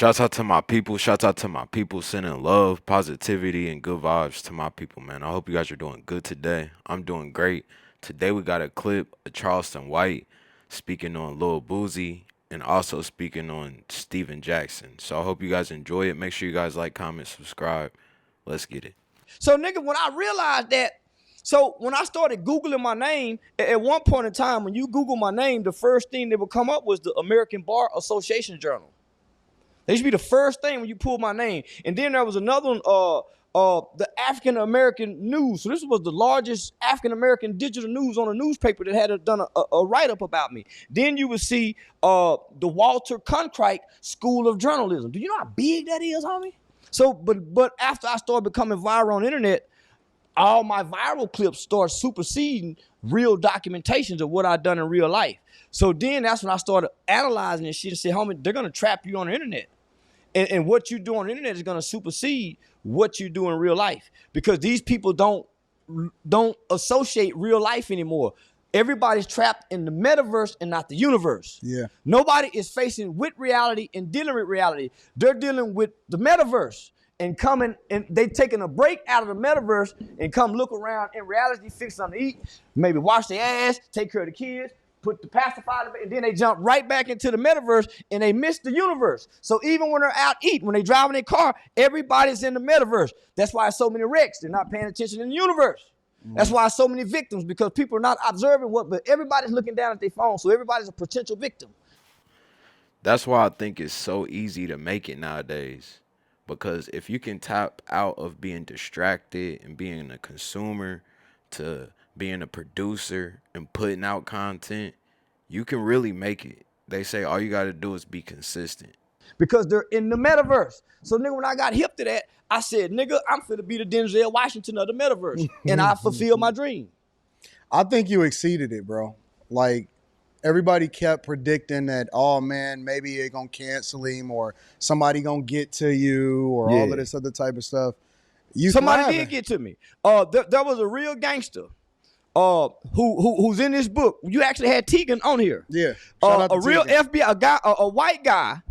Shouts out to my people. Shouts out to my people sending love, positivity, and good vibes to my people, man. I hope you guys are doing good today. I'm doing great. Today we got a clip of Charleston White speaking on Lil Boosie and also speaking on Steven Jackson. So I hope you guys enjoy it. Make sure you guys like, comment, subscribe. Let's get it. So, nigga, when I realized that, so when I started Googling my name, at one point in time, when you Google my name, the first thing that would come up was the American Bar Association Journal. They used to be the first thing when you pull my name. And then there was another one, the African American News. So this was the largest African American digital news on a newspaper that had done a write-up about me. Then you would see the Walter Cronkite School of Journalism. Do you know how big that is, homie? So, but after I started becoming viral on the internet, all my viral clips start superseding real documentations of what I've done in real life. So then that's when I started analyzing this shit and said, homie, they're gonna trap you on the internet. And what you do on the internet is gonna supersede what you do in real life. Because these people don't associate real life anymore. Everybody's trapped in the metaverse and not the universe. Yeah. Nobody is facing with reality and dealing with reality. They're dealing with the metaverse and coming, and they taking a break out of the metaverse and come look around in reality, fix something to eat, maybe wash their ass, take care of the kids, put the pacifier, and then they jump right back into the metaverse and they miss the universe. So even when they're out eating, when they driving their car, everybody's in the metaverse. That's why so many wrecks. They're not paying attention in the universe. That's why so many victims, because people are not observing but everybody's looking down at their phone, so everybody's a potential victim. That's why I think it's so easy to make it nowadays. Because if you can tap out of being distracted and being a consumer to being a producer and putting out content, you can really make it. They say all you got to do is be consistent. Because they're in the metaverse. So, nigga, when I got hip to that, I said, nigga, I'm finna be the Denzel Washington of the metaverse. And I fulfilled my dream. I think you exceeded it, bro. Like, everybody kept predicting that, oh, man, maybe they're going to cancel him or somebody going to get to you or all of this other type of stuff. Somebody did get to me. There was a real gangster who's in this book. You actually had Tegan on here. Yeah. A real FBI, a white guy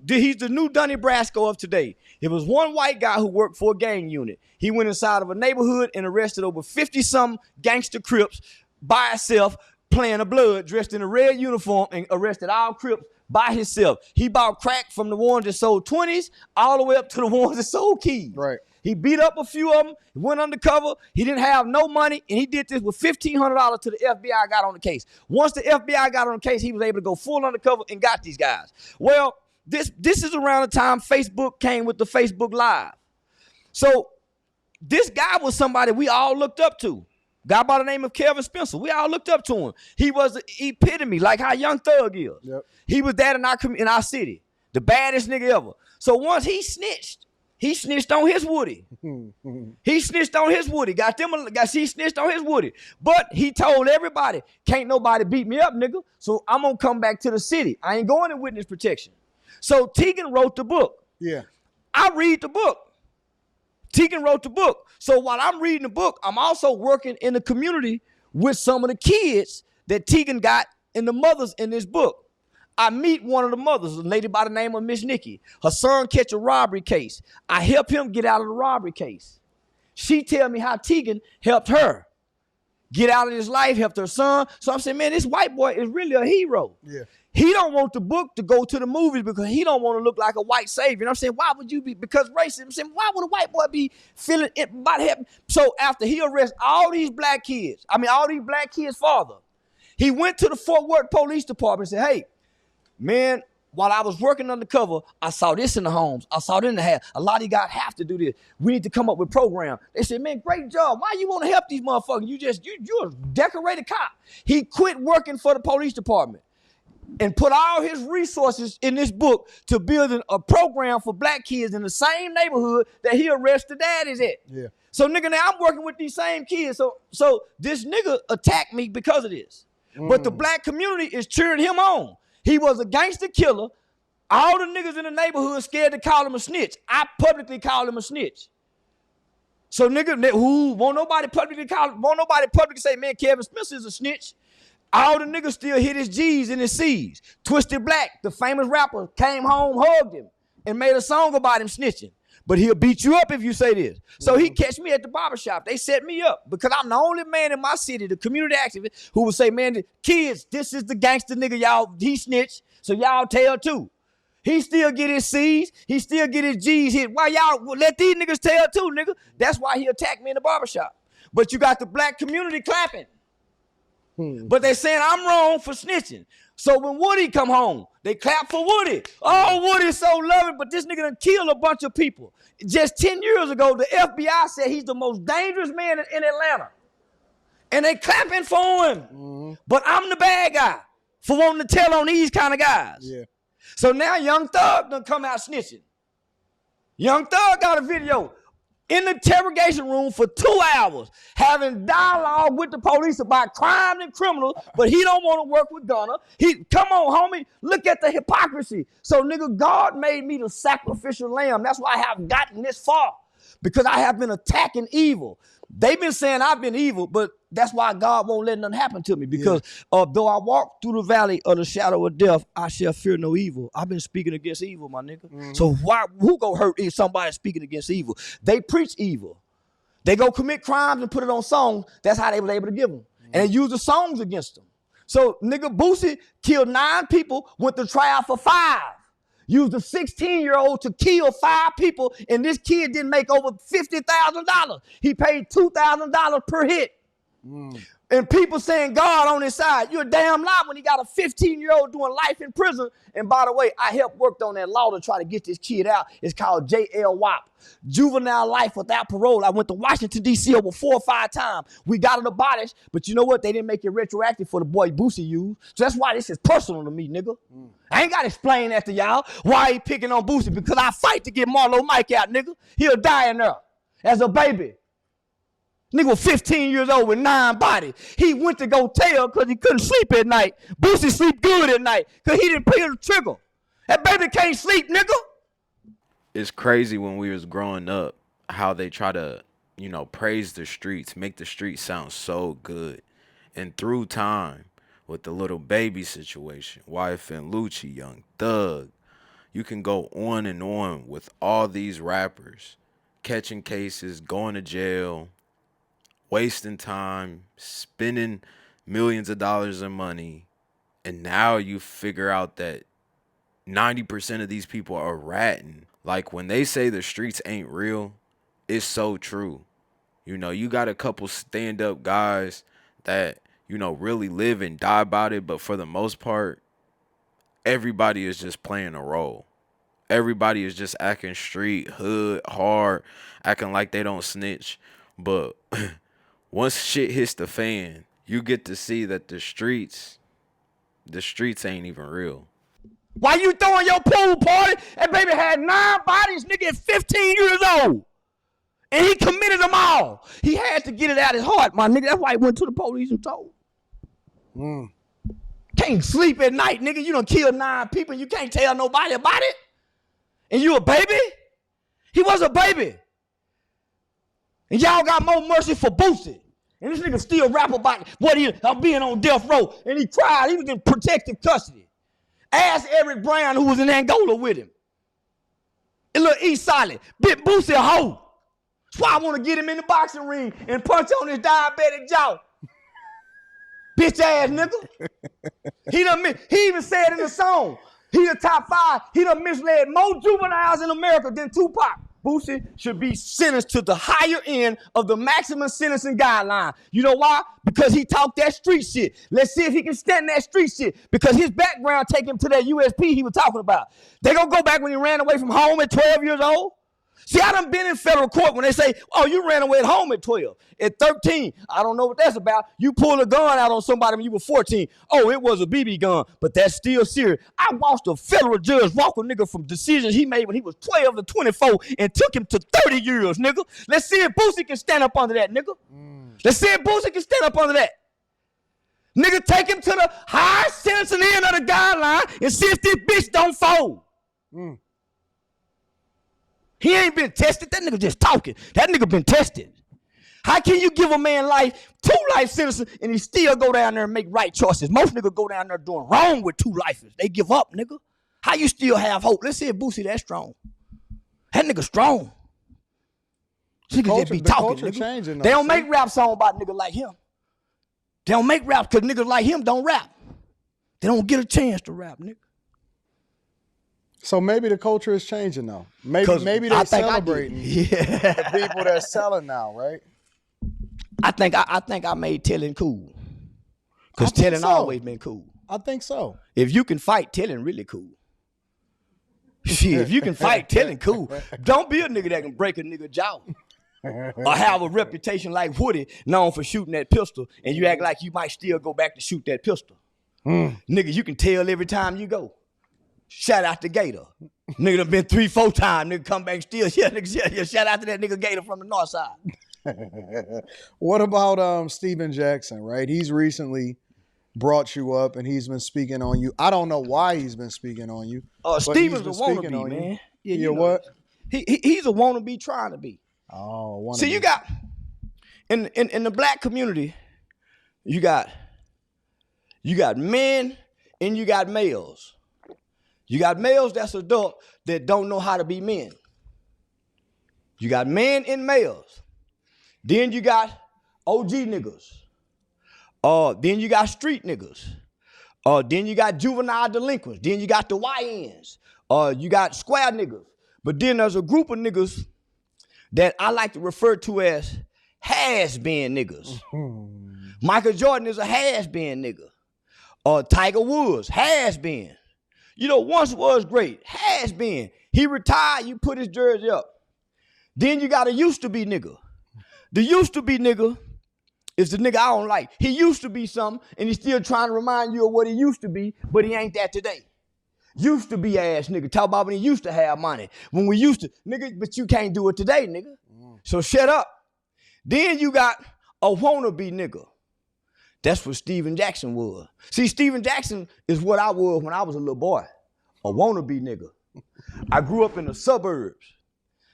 he's the new Donnie Brasco of today. It was one white guy who worked for a gang unit. He went inside of a neighborhood and arrested over 50-some gangster Crips by himself, playing a blood, dressed in a red uniform, and arrested all Crips by himself. He bought crack from the ones that sold 20s all the way up to the ones that sold keys. Right. He beat up a few of them, went undercover. He didn't have no money, and he did this with $1,500 till the FBI got on the case. Once the FBI got on the case, he was able to go full undercover and got these guys. Well, this is around the time Facebook came with the Facebook Live. So this guy was somebody we all looked up to. Guy by the name of Kevin Spencer. We all looked up to him. He was the epitome, like how Young Thug is. Yep. He was that in our city. The baddest nigga ever. So once he snitched on his Woody. He snitched on his Woody. He snitched on his Woody. But he told everybody, can't nobody beat me up, nigga. So I'm going to come back to the city. I ain't going in witness protection. So Tegan wrote the book. Yeah. I read the book. Tegan wrote the book. So while I'm reading the book, I'm also working in the community with some of the kids that Tegan got and the mothers in this book. I meet one of the mothers, a lady by the name of Miss Nikki. Her son catch a robbery case. I help him get out of the robbery case. She tell me how Tegan helped her get out of his life, helped her son. So I'm saying, man, this white boy is really a hero. Yeah. He don't want the book to go to the movies because he don't want to look like a white savior. And I'm saying, why would you be? Because racism. I'm saying, why would a white boy be feeling it about him? So after he arrests all these black kids father, he went to the Fort Worth Police Department and said, hey, man, while I was working undercover, I saw this in the homes. I saw it in the house. A lot of you guys have to do this. We need to come up with a program. They said, man, great job. Why you want to help these motherfuckers? You're a decorated cop. He quit working for the police department and put all his resources in this book to build a program for black kids in the same neighborhood that he arrested daddies at. Yeah. So, nigga, now I'm working with these same kids. So this nigga attacked me because of this. But the black community is cheering him on. He was a gangster killer. All the niggas in the neighborhood scared to call him a snitch. I publicly called him a snitch. So nigga, won't nobody publicly say, man, Kevin Spencer is a snitch. All the niggas still hit his G's and his C's. Twisted Black, the famous rapper, came home, hugged him. and made a song about him snitching. But he'll beat you up if you say this. So he catch me at the barbershop. They set me up because I'm the only man in my city, the community activist, who will say, man, the kids, this is the gangster nigga, y'all, he snitched, so y'all tell too. He still get his C's. He still get his G's hit. Why y'all let these niggas tell too, nigga? That's why he attacked me in the barbershop. But you got the black community clapping. But they saying I'm wrong for snitching. So when Woody come home, they clap for Woody. Oh, Woody's so loving, but this nigga done killed a bunch of people. Just 10 years ago, the FBI said he's the most dangerous man in Atlanta. And they clapping for him. But I'm the bad guy for wanting to tell on these kind of guys. Yeah. So now Young Thug done come out snitching. Young Thug got a video in the interrogation room for 2 hours, having dialogue with the police about crime and criminals, but he don't want to work with Gunna. Come on, homie, look at the hypocrisy. So, nigga, God made me the sacrificial lamb. That's why I have gotten this far, because I have been attacking evil. They've been saying I've been evil, but that's why God won't let nothing happen to me, because though I walk through the valley of the shadow of death, I shall fear no evil. I've been speaking against evil, my nigga. So who go hurt if somebody speaking against evil? They preach evil. They go commit crimes and put it on songs. That's how they were able to give them. And they use the songs against them. So nigga Boosie killed 9 people, went to trial for 5. Used a 16-year-old to kill 5 people, and this kid didn't make over $50,000. He paid $2,000 per hit. And people saying God on his side. You're a damn lie when he got a 15-year-old doing life in prison. And by the way, I helped worked on that law to try to get this kid out. It's called JLWOP, juvenile life without parole. I went to Washington, D.C. over 4 or 5 times. We got it abolished, but you know what? They didn't make it retroactive for the boy Boosie used. So that's why this is personal to me, nigga. I ain't got to explain that to y'all. Why he picking on Boosie? Because I fight to get Marlo Mike out, nigga. He'll die in there as a baby. Nigga was 15 years old with 9 bodies. He went to go tell because he couldn't sleep at night. Boosie sleep good at night because he didn't pull the trigger. That baby can't sleep, nigga. It's crazy when we was growing up how they try to, praise the streets, make the streets sound so good. And through time, with the Little Baby situation, Wife and Lucci, Young Thug, you can go on and on with all these rappers catching cases, going to jail, wasting time, spending millions of dollars in money, and now you figure out that 90% of these people are ratting. Like when they say the streets ain't real, it's so true. You got a couple stand-up guys that, really live and die about it, but for the most part, everybody is just playing a role. Everybody is just acting street, hood, hard, acting like they don't snitch. But once shit hits the fan, you get to see that the streets ain't even real. Why you throwing your pool party? That baby had 9 bodies, nigga, at 15 years old. And he committed them all. He had to get it out his heart, my nigga. That's why he went to the police and told. Can't sleep at night, nigga. You done killed 9 people and you can't tell nobody about it? And you a baby? He was a baby. And y'all got more mercy for Boosie. And this nigga still rap about I'm being on death row. And he cried. He was in protective custody. Ask Eric Brown, who was in Angola with him. And look, East Solid. Big Boosie a hoe. That's why I want to get him in the boxing ring and punch on his diabetic jaw. Bitch ass nigga. He even said in the song, he the top 5. He done misled more juveniles in America than Tupac. Boosie should be sentenced to the higher end of the maximum sentencing guideline. You know why? Because he talked that street shit. Let's see if he can stand that street shit. Because his background take him to that USP he was talking about. They gonna go back when he ran away from home at 12 years old? See, I done been in federal court when they say, oh, you ran away at home at 12. At 13, I don't know what that's about. You pulled a gun out on somebody when you were 14. Oh, it was a BB gun, but that's still serious. I watched a federal judge walk a nigga from decisions he made when he was 12 to 24 and took him to 30 years, nigga. Let's see if Boosie can stand up under that, nigga. Let's see if Boosie can stand up under that. Nigga, take him to the high sentencing end of the guideline and see if this bitch don't fold. He ain't been tested. That nigga just talking. That nigga been tested. How can you give a man 2 life sentences and he still go down there and make right choices? Most niggas go down there doing wrong with 2 lives. They give up, nigga. How you still have hope? Let's see if Boosie that strong. That nigga strong. Niggas just be talking, nigga. Changing, though, they don't make rap songs about niggas like him. They don't make rap because niggas like him don't rap. They don't get a chance to rap, nigga. So maybe the culture is changing though. Maybe they're celebrating the people that's selling now, right? I think I made telling cool. Because telling always been cool. I think so. If you can fight, telling really cool. Shit, if you can fight, telling cool. Don't be a nigga that can break a nigga jaw. Or have a reputation like Woody, known for shooting that pistol, and you act like you might still go back to shoot that pistol. Nigga, you can tell every time you go. Shout out to Gator. Nigga done been 3-4 times. Nigga come back still. Yeah, shout out to that nigga Gator from the north side. What about Steven Jackson, right? He's recently brought you up and he's been speaking on you. I don't know why he's been speaking on you. Steven's a wannabe, man. Yeah, you know what? He's a wannabe trying to be. Oh, wannabe. See, you got in the black community, you got men and you got males. You got males that's adult that don't know how to be men. You got men and males. Then you got OG niggas. Then you got street niggas. Then you got juvenile delinquents. Then you got the YNs. You got square niggas. But then there's a group of niggas that I like to refer to as has-been niggas. Michael Jordan is a has-been nigga. Tiger Woods, has-been. You know, once was great, has been. He retired, you put his jersey up. Then you got a used to be nigga. The used to be nigga is the nigga I don't like. He used to be something, and he's still trying to remind you of what he used to be, but he ain't that today. Used to be ass nigga. Talk about when he used to have money. When we used to, nigga, but you can't do it today, nigga. So shut up. Then you got a wannabe nigga. That's what Steven Jackson was. See, Steven Jackson is what I was when I was a little boy. A wannabe nigga. I grew up in the suburbs.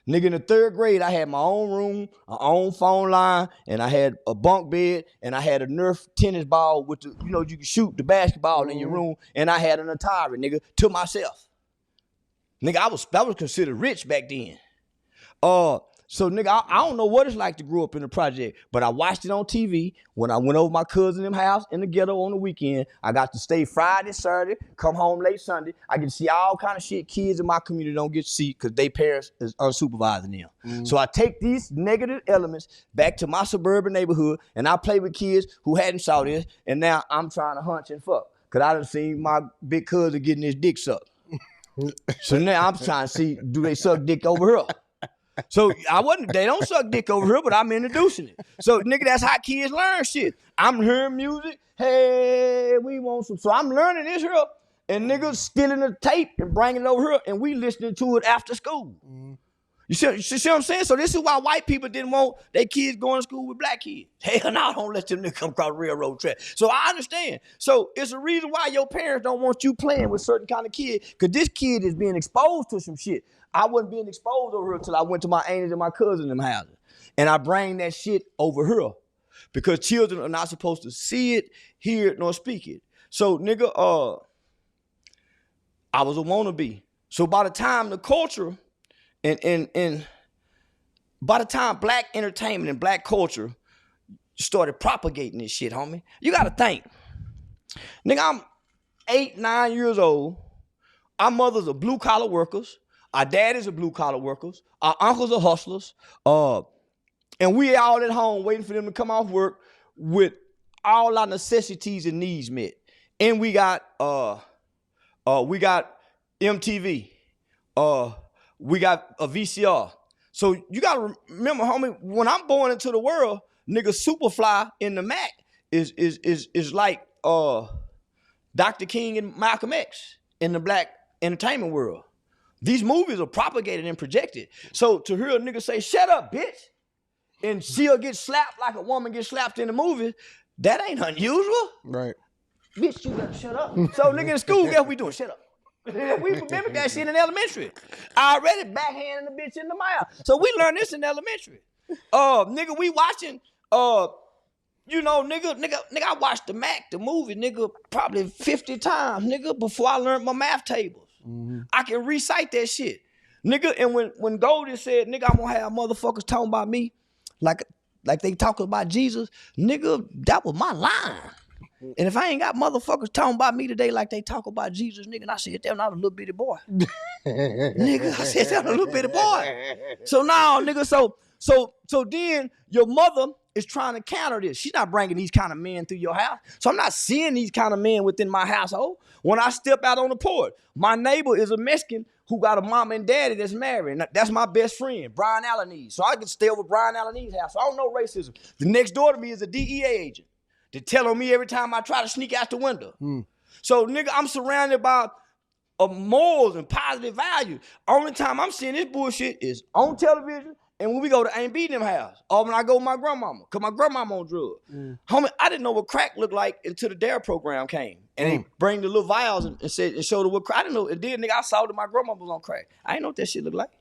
Nigga, in the 3rd grade, I had my own room, my own phone line, and I had a bunk bed, and I had a Nerf tennis ball with the, you know, you can shoot the basketball in your room, and I had an Atari, nigga, to myself. Nigga, I was considered rich back then. So, nigga, I don't know what it's like to grow up in the project, but I watched it on TV. When I went over my cousin in house in the ghetto on the weekend, I got to stay Friday, Saturday, come home late Sunday. I get to see all kind of shit kids in my community don't get to see because they parents is unsupervising them. So I take these negative elements back to my suburban neighborhood, and I play with kids who hadn't saw this, and now I'm trying to hunch and fuck because I done seen my big cousin getting his dick sucked. So now I'm trying to see, do they suck dick over here? So they don't suck dick over here, but I'm introducing it. So nigga, that's how kids learn shit. I'm hearing music. Hey, we want some. So I'm learning this here, and niggas stealing the tape and bringing it over here, and we listening to it after school. You see what I'm saying? So this is why white people didn't want their kids going to school with black kids. Hell no, don't let them niggas come across the railroad track. So I understand. So it's a reason why your parents don't want you playing with certain kind of kid, because this kid is being exposed to some shit. I wasn't being exposed over here until I went to my aunties and my cousins in them houses. And I bring that shit over here because children are not supposed to see it, hear it, nor speak it. So, nigga, I was a wannabe. So by the time the culture and by the time black entertainment and black culture started propagating this shit, homie, you got to think. Nigga, I'm 8, 9 years old. Our mothers are blue-collar workers. Our daddies are blue-collar workers. Our uncles are hustlers. And we all at home waiting for them to come off work with all our necessities and needs met. And we got MTV. We got a VCR. So you got to remember, homie, when I'm born into the world, nigga, Superfly in the Mac is like Dr. King and Malcolm X in the black entertainment world. These movies are propagated and projected. So to hear a nigga say, shut up, bitch, and she'll get slapped like a woman gets slapped in the movie, that ain't unusual. Right. Bitch, you better shut up. So nigga in school, guess what we doing? Shut up. We remember that shit in elementary. I already backhanding the bitch in the mouth. So we learned this in elementary. Nigga, we watching, nigga, I watched the Mac, the movie, nigga, probably 50 times, nigga, before I learned my math tables. I can recite that shit. Nigga, and when Goldie said, nigga, I'm gonna have motherfuckers talking about me like they talking about Jesus, nigga, that was my line. And if I ain't got motherfuckers talking about me today like they talk about Jesus, nigga, and I said, damn, I'm a little bitty boy. Nigga, I said, I'm a little bitty boy. So now, nigga, so then your mother is trying to counter this. She's not bringing these kind of men through your house. So I'm not seeing these kind of men within my household. When I step out on the porch, my neighbor is a Mexican who got a mom and daddy that's married. And that's my best friend, Brian Allenese. So I can stay over Brian Allenese's house. So I don't know racism. The next door to me is a DEA agent. They tell on me every time I try to sneak out the window. So, nigga, I'm surrounded by morals and positive values. Only time I'm seeing this bullshit is on television and when we go to Ain't Beating Them house, or when I go with my grandmama, because my grandmama on drugs. Homie, I didn't know what crack looked like until the DARE program came. And they bring the little vials and said and showed her what crack. I didn't know. And then, nigga, I saw that my grandmama was on crack. I didn't know what that shit looked like.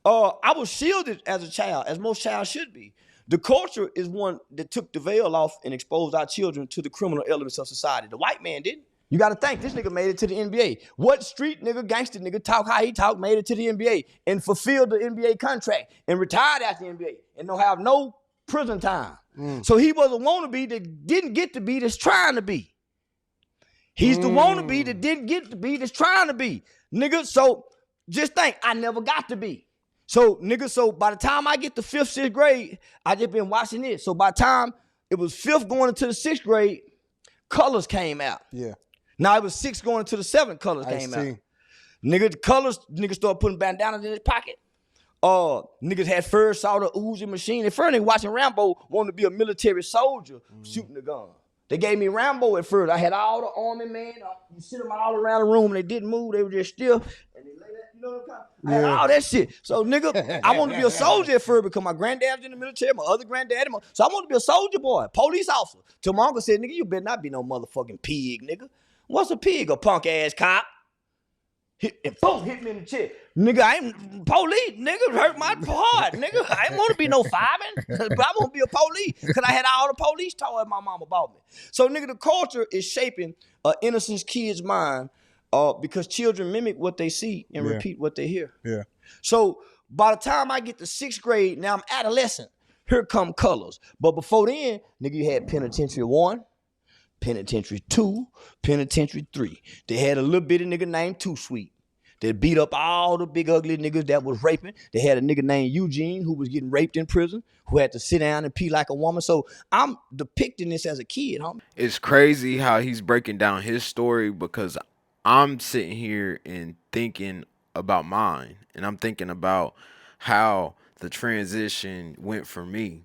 I was shielded as a child, as most childs should be. The culture is one that took the veil off and exposed our children to the criminal elements of society. The white man didn't. You got to think, this nigga made it to the NBA. What street nigga, gangster nigga, talk how he talk, made it to the NBA and fulfilled the NBA contract and retired after the NBA and don't have no prison time. So he was a wannabe that didn't get to be that's trying to be. He's the wannabe that didn't get to be that's trying to be. Nigga, so just think, I never got to be. So, nigga, so by the time I get to 5th, 6th grade, I just been watching this. So by the time it was 5th going into the 6th grade, Colors came out. Yeah. Now it was 6th going into the 7th, Colors came out. Nigga, the Colors, niggas started putting bandanas in his pocket. Niggas had first saw the Uzi machine. And first nigga watching Rambo wanted to be a military soldier shooting the gun. They gave me Rambo at first. I had all the army men. You sit them all around the room and they didn't move. They were just still. And they lay that, you know what I'm talking about? I had all that shit. So, nigga, I wanted to be a soldier at first because my granddad was in the military, my other granddad. So I wanted to be a soldier boy, police officer. Till my uncle said, nigga, you better not be no motherfucking pig, nigga. What's a pig? A punk ass cop. And boom, hit me in the chest. Nigga, I ain't police. Nigga, hurt my heart. Nigga, I ain't want to be no fireman. But I want to be a police. Because I had all the police toys my mama bought me. So, nigga, the culture is shaping an innocent kid's mind because children mimic what they see and repeat what they hear. Yeah. So, by the time I get to 6th grade, now I'm adolescent. Here come Colors. But before then, nigga, you had Penitentiary 1. Penitentiary 2, Penitentiary 3. They had a little bitty nigga named Too Sweet. They beat up all the big ugly niggas that was raping. They had a nigga named Eugene who was getting raped in prison, who had to sit down and pee like a woman. So I'm depicting this as a kid, homie. It's crazy how he's breaking down his story because I'm sitting here and thinking about mine. And I'm thinking about how the transition went for me.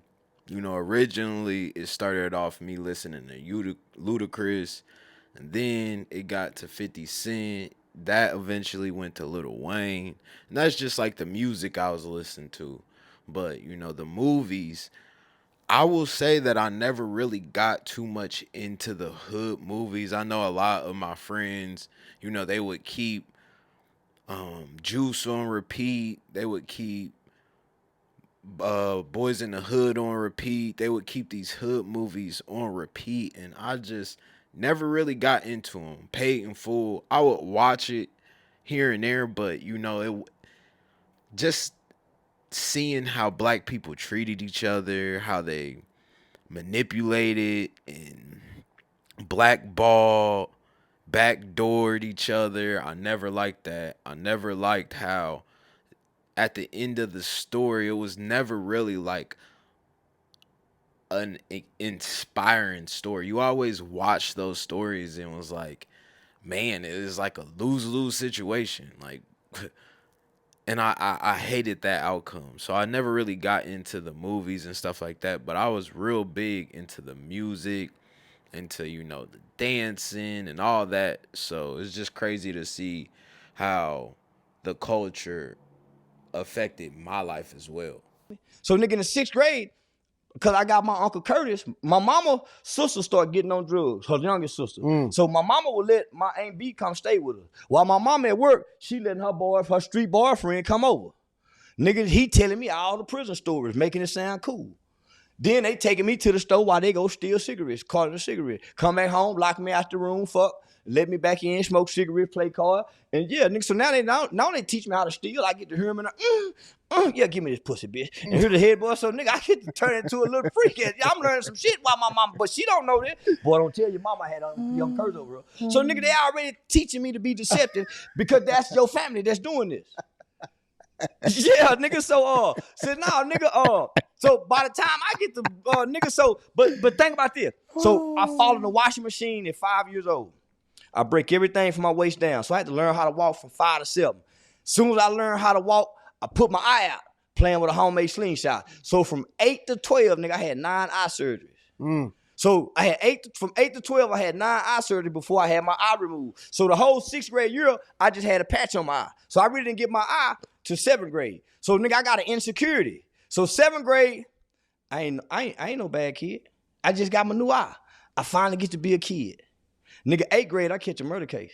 You know, originally it started off me listening to Ludacris, and then it got to 50 Cent. That eventually went to Lil Wayne. And that's just like the music I was listening to. But, you know, the movies, I will say that I never really got too much into the hood movies. I know a lot of my friends, you know, they would keep Juice on repeat. They would keep Boys in the Hood on repeat. They would keep these hood movies on repeat, and I just never really got into them. Paid in Full, I would watch it here and there, but you know, it just seeing how black people treated each other, how they manipulated and blackballed, backdoored each other. I never liked that. I never liked how at the end of the story, it was never really like an inspiring story. You always watch those stories and was like, man, it is like a lose-lose situation. Like, and I hated that outcome. So I never really got into the movies and stuff like that, but I was real big into the music, into, you know, the dancing and all that. So it's just crazy to see how the culture affected my life as well. So, nigga, in the 6th grade, because I got my Uncle Curtis, my mama sister started getting on drugs, her youngest sister. So my mama would let my Aunt B come stay with her. While my mama at work, she letting her street boyfriend come over. Nigga, he telling me all the prison stories, making it sound cool. Then they taking me to the store while they go steal cigarettes, carton of cigarettes. Come back home, lock me out the room, fuck. let me back in, smoke cigarettes, play cards. And yeah, nigga, so now they teach me how to steal. I get to hear them and yeah, give me this pussy, bitch. And hear the head boy, so nigga, I get to turn into a little freak. I'm learning some shit while my mama, but she don't know that. Boy, don't tell your mama I had a young curse over her. So nigga, they already teaching me to be deceptive because that's your family that's doing this. Yeah, nigga. So so by the time I get the nigga, so but think about this. So I fall in the washing machine at 5 years old. I break everything from my waist down. So I had to learn how to walk from 5 to 7. As soon as I learned how to walk, I put my eye out playing with a homemade slingshot. So from 8 to 12, nigga, I had 9 eye surgeries. So I had from 8 to 12, I had 9 eye surgery before I had my eye removed. So the whole 6th grade year, I just had a patch on my eye. So I really didn't get my eye to 7th grade. So nigga, I got an insecurity. So 7th grade, I ain't no bad kid. I just got my new eye. I finally get to be a kid. Nigga, 8th grade, I catch a murder case.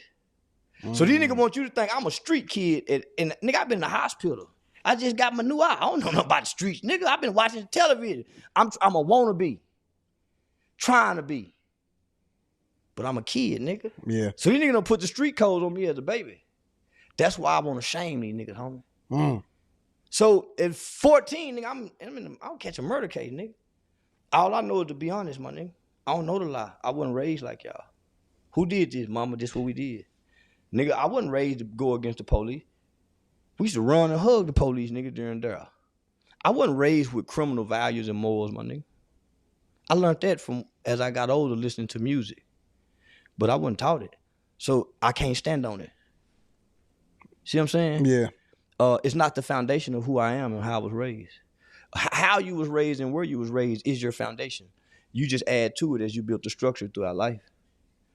So these niggas want you to think I'm a street kid. And nigga, I've been in the hospital. I just got my new eye. I don't know nothing about the streets. Nigga, I've been watching television. I'm a wannabe. Trying to be. But I'm a kid, nigga. Yeah. So these niggas don't put the street codes on me as a baby. That's why I want to shame these niggas, homie. So at 14, nigga, I'll catch a murder case, nigga. All I know is to be honest, my nigga. I don't know the lie. I wasn't raised like y'all. Who did this, mama? This what we did. Nigga, I wasn't raised to go against the police. We used to run and hug the police, nigga, during there. I wasn't raised with criminal values and morals, my nigga. I learned that from as I got older listening to music. But I wasn't taught it. So I can't stand on it. See what I'm saying? Yeah. It's not the foundation of who I am and how I was raised. How you was raised and where you was raised is your foundation. You just add to it as you build the structure throughout life.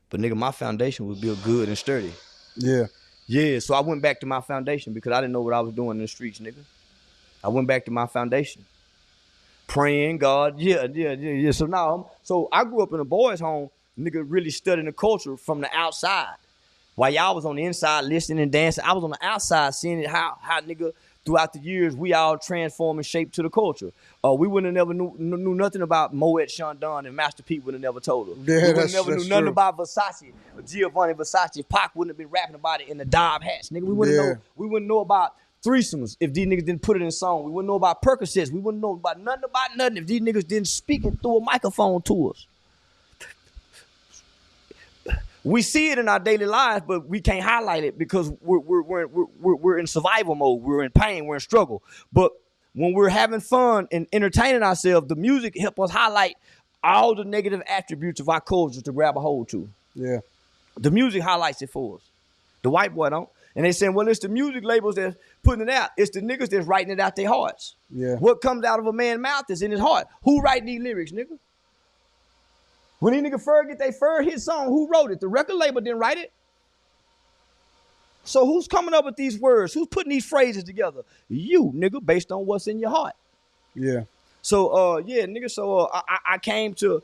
But nigga, my foundation was built good and sturdy. Yeah. Yeah, so I went back to my foundation because I didn't know what I was doing in the streets, nigga. I went back to my foundation. Praying, God, yeah. So I grew up in a boys' home, nigga, really studying the culture from the outside. While y'all was on the inside listening and dancing, I was on the outside seeing it how nigga, throughout the years, we all transform and shape to the culture. We wouldn't have never knew nothing about Moet Chandon and Master P would have never told us. Yeah, we would have never knew nothing about Versace, Giovanni Versace. Pac wouldn't have been rapping about it in the Dob hats. Nigga, we wouldn't know about threesomes if these niggas didn't put it in song. We wouldn't know about Percocets. We wouldn't know about nothing if these niggas didn't speak it through a microphone to us. We see it in our daily lives, but we can't highlight it because we're in survival mode. We're in pain. We're in struggle. But when we're having fun and entertaining ourselves, the music helps us highlight all the negative attributes of our culture to grab a hold to. Yeah. The music highlights it for us. The white boy don't. And they saying, well, it's the music labels that's putting it out. It's the niggas that's writing it out their hearts. Yeah. What comes out of a man's mouth is in his heart. Who writing these lyrics, nigga? When these niggas first get their first hit song, who wrote it? The record label didn't write it. So who's coming up with these words? Who's putting these phrases together? You, nigga, based on what's in your heart. Yeah. So, nigga, so I came to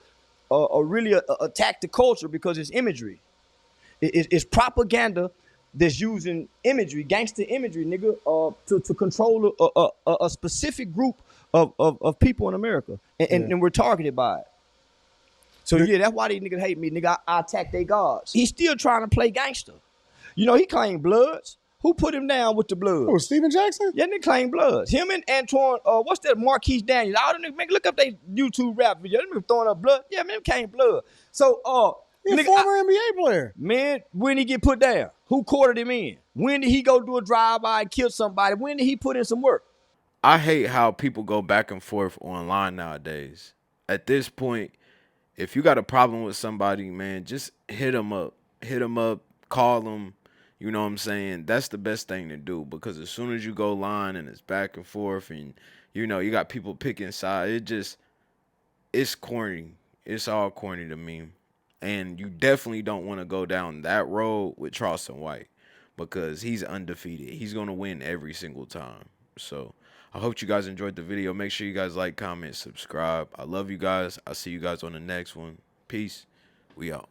really attack the culture because it's imagery. It's propaganda that's using imagery, gangster imagery, nigga, to control a specific group of people in America. And we're targeted by it. So yeah, that's why these niggas hate me, nigga. I attack their gods. He's still trying to play gangster. You know, he claimed Bloods. Who put him down with the Bloods? Oh, Steven Jackson? Yeah, they claim Bloods. Him and Antoine, what's that, Marquise Daniels. All them niggas, man, look up their YouTube rap video. Them niggas throwing up blood. Yeah, man, came Blood. So, he's a former NBA player. Man, when he get put down? Who quartered him in? When did he go do a drive-by and kill somebody? When did he put in some work? I hate how people go back and forth online nowadays. At this point, if you got a problem with somebody, man, just hit them up. Hit them up, call them. You know what I'm saying? That's the best thing to do because as soon as you go line and it's back and forth and, you know, you got people picking sides, it's corny. It's all corny to me. And you definitely don't want to go down that road with Charleston White because he's undefeated. He's going to win every single time. So I hope you guys enjoyed the video. Make sure you guys like, comment, subscribe. I love you guys. I'll see you guys on the next one. Peace. We out.